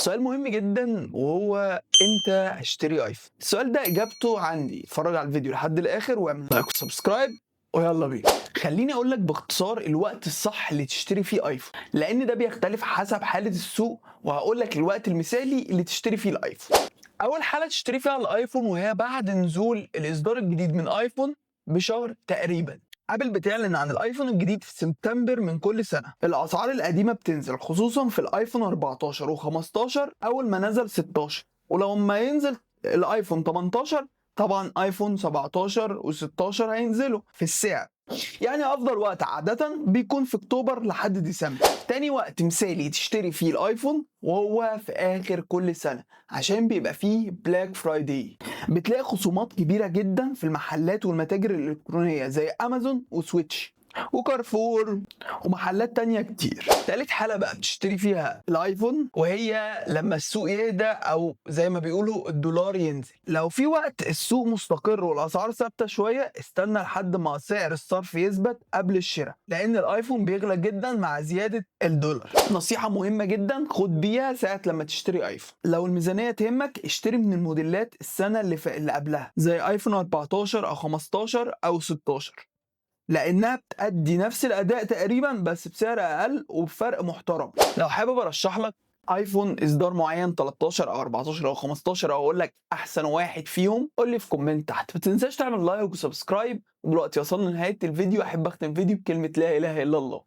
سؤال مهم جدا وهو امتى اشتري ايفون؟ السؤال ده اجابته عندي. اتفرج على الفيديو لحد الاخر واعمل لايك وسبسكرايب ويلا بينا. خليني اقول لك باختصار الوقت الصح اللي تشتري فيه ايفون، لان ده بيختلف حسب حالة السوق، وهقول لك الوقت المثالي اللي تشتري فيه الايفون. اول حالة تشتري فيها الايفون وهي بعد نزول الاصدار الجديد من ايفون بشهر تقريبا. ابل بتعلن عن الايفون الجديد في سبتمبر من كل سنه. الاسعار القديمه بتنزل خصوصا في الايفون 14 و15 اول ما نزل 16، ولو ما ينزل الايفون 18 طبعا ايفون 17 و16 هينزلوا في السعر. يعني افضل وقت عادة بيكون في اكتوبر لحد ديسمبر. تاني وقت مثالي تشتري فيه الايفون وهو في اخر كل سنة، عشان بيبقى فيه بلاك فرايداي. بتلاقي خصومات كبيرة جدا في المحلات والمتاجر الالكترونية زي امازون وسويتش وكارفور ومحلات تانية كتير. تالت حالة بقى بتشتري فيها الايفون وهي لما السوق يهدى، او زي ما بيقولوا الدولار ينزل. لو في وقت السوق مستقر والاسعار ثابتة شوية، استنى لحد ما سعر الصرف يثبت قبل الشراء، لان الايفون بيغلى جدا مع زيادة الدولار. نصيحة مهمة جدا خد بيها ساعة لما تشتري ايفون: لو الميزانية تهمك اشتري من الموديلات السنة اللي قبلها زي ايفون 14 او 15 او 16، لانها بتأدي نفس الاداء تقريبا بس بسعر اقل وبفرق محترم. لو حابب ارشح لك ايفون اصدار معين 13 او 14 او 15 او اقول لك احسن واحد فيهم، قول لي في كومنت تحت. ما تنساش تعمل لايك وسبسكرايب. ودلوقتي وصلنا لنهايه الفيديو، احب اختم الفيديو بكلمه لا اله الا الله.